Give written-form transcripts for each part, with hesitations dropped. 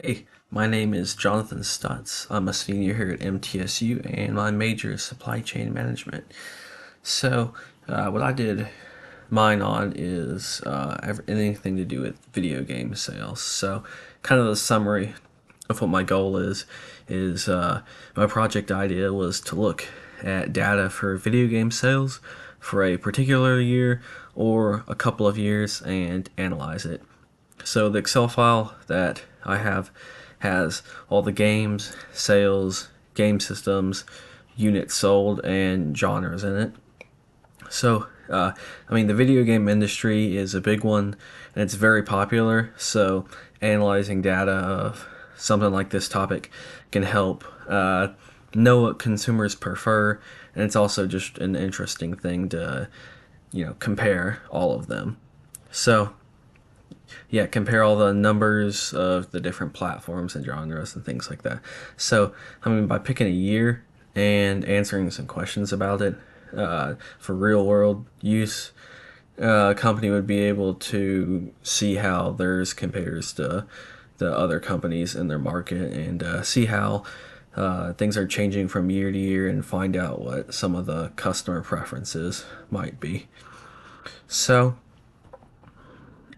Hey, my name is Jonathan Stutz. I'm a senior here at MTSU, and my major is supply chain management. What I did mine on is anything to do with video game sales. So, kind of the summary of what my goal is my project idea was to look at data for video game sales for a particular year or a couple of years and analyze it. So the Excel file that I have has all the games, sales, game systems, units sold, and genres in it. The video game industry is a big one, and it's very popular. So, analyzing data of something like this topic can help know what consumers prefer, and it's also just an interesting thing to, compare all of them. So, yeah, compare all the numbers of the different platforms and genres and things like that. By picking a year and answering some questions about it for real world use, a company would be able to see how theirs compares to the other companies in their market and see how things are changing from year to year and find out what some of the customer preferences might be. So,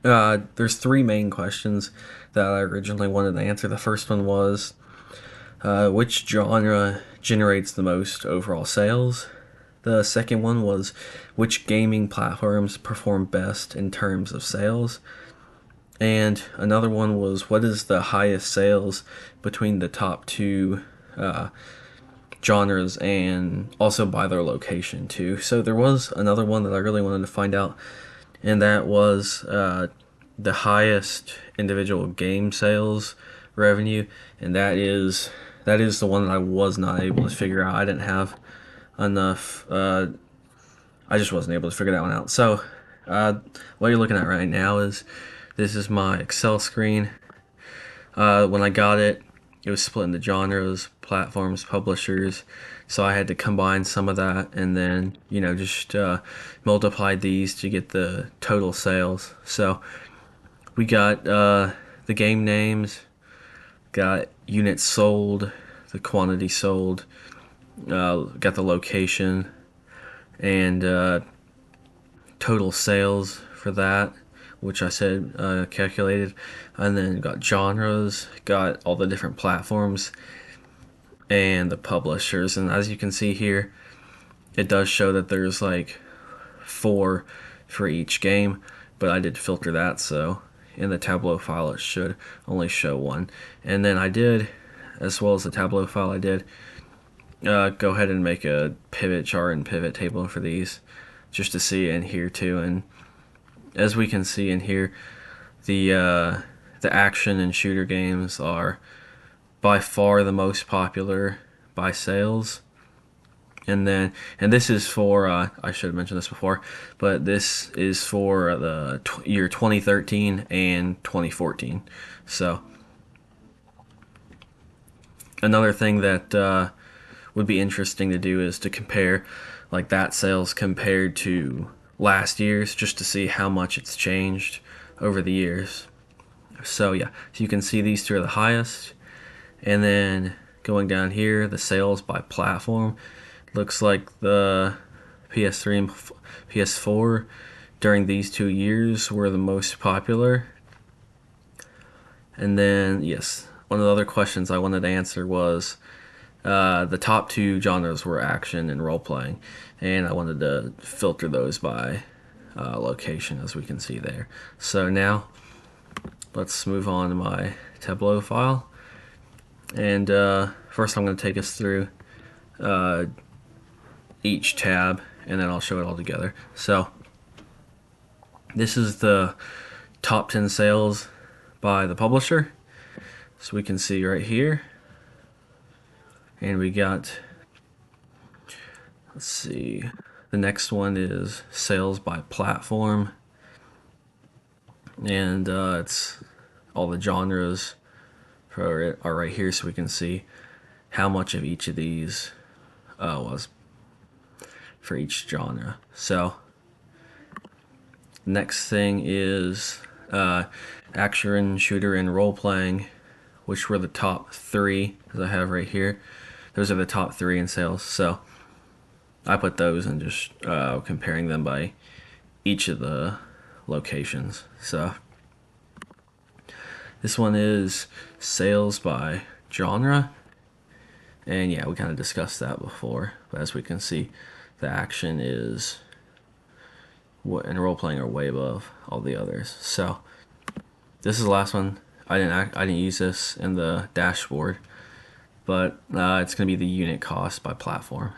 there's three main questions that I originally wanted to answer. The first one was which genre generates the most overall sales? The second one was which gaming platforms perform best in terms of sales? And another one was what is the highest sales between the top two uh, genres and also by their location too. So there was another one that I really wanted to find out, and that was the highest individual game sales revenue, and that is the one that I was not able to figure out. I didn't have enough. I just wasn't able to figure that one out. So, what you're looking at right now is this is my Excel screen. When I got it, it was split into genres, platforms, publishers. So I had to combine some of that and then, just multiply these to get the total sales. So we got the game names, got units sold, the quantity sold, got the location, and total sales for that, which I said calculated, and then got genres, got all the different platforms, and the publishers. And as you can see here, it does show that there's like four for each game, but I did filter that, so in the Tableau file it should only show one. And then I did, as well as the Tableau file, I did go ahead and make a pivot chart and pivot table for these just to see in here too. And as we can see in here, the action and shooter games are by far the most popular by sales. And this is for I should have mentioned this before, but this is for the year 2013 and 2014. So another thing that would be interesting to do is to compare like that sales compared to last year's, just to see how much it's changed over the years. So yeah, so you can see these two are the highest, and then going down here, the sales by platform looks like the PS3 and PS4 during these 2 years were the most popular. And then, yes, one of the other questions I wanted to answer was the top two genres were action and role playing, and I wanted to filter those by location, as we can see there. So now, let's move on to my Tableau file. And first, I'm going to take us through each tab, and then I'll show it all together. So, this is the top 10 sales by the publisher. So we can see right here. And we got, let's see, the next one is sales by platform. And it's all the genres are right here, so we can see how much of each of these was for each genre. So, next thing is action, shooter, and role playing which were the top 3, as I have right here. Those are the top 3 in sales. So I put those and just comparing them by each of the locations. So this one is sales by genre. And yeah, we kind of discussed that before. But as we can see, the action is what in role playing are way above all the others. So this is the last one. I didn't use this in the dashboard, but it's going to be the unit cost by platform,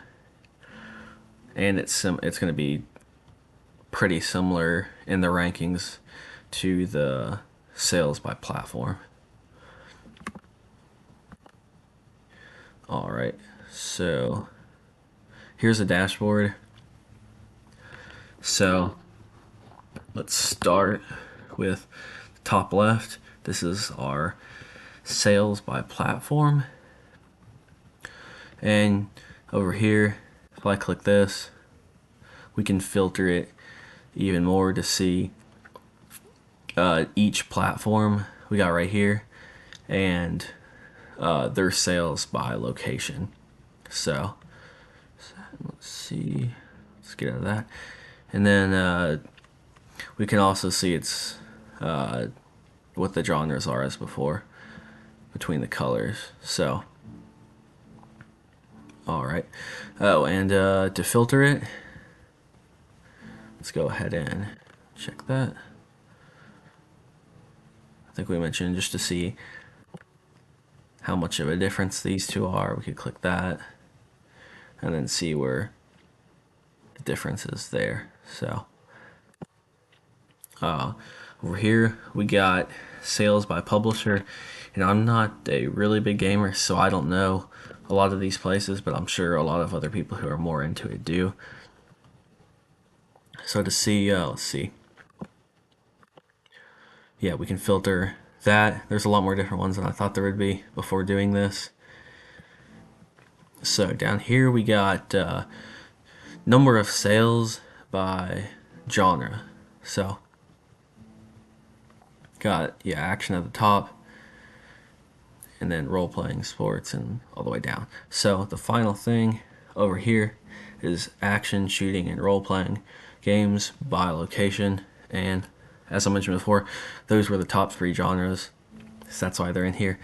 and it's going to be pretty similar in the rankings to the sales by platform. All right, so here's a dashboard. So let's start with the top left. This is our sales by platform. And over here, if I click this, we can filter it even more to see each platform we got right here and their sales by location. So let's see, let's get out of that. And then we can also see it's what the genres are as before between the colors. So all right. Oh, and to filter it, let's go ahead and check that. I think we mentioned just to see how much of a difference these two are, we could click that and then see where the difference is there. So over here we got sales by publisher, and I'm not a really big gamer, so I don't know a lot of these places, but I'm sure a lot of other people who are more into it do. So to see, let's see. Yeah, we can filter that. There's a lot more different ones than I thought there would be before doing this. So down here we got number of sales by genre. So got, yeah, action at the top, and then role-playing, sports, and all the way down. So the final thing over here is action, shooting, and role-playing games by location. And as I mentioned before, those were the top 3 genres, so that's why they're in here.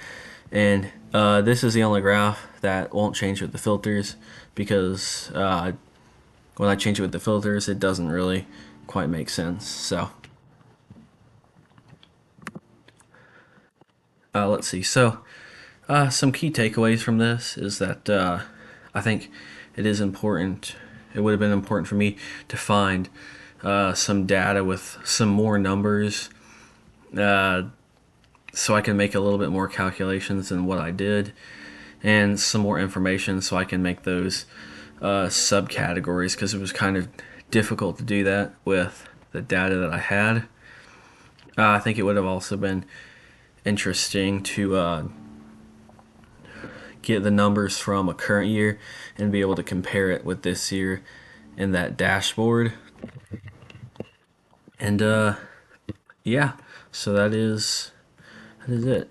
And this is the only graph that won't change with the filters, because when I change it with the filters, it doesn't really quite make sense. So let's see. So some key takeaways from this is that I think it is important. It would have been important for me to find some data with some more numbers, so I can make a little bit more calculations than what I did, and some more information so I can make those subcategories, because it was kind of difficult to do that with the data that I had. I think it would have also been interesting to get the numbers from a current year and be able to compare it with this year in that dashboard. And yeah, so that is it.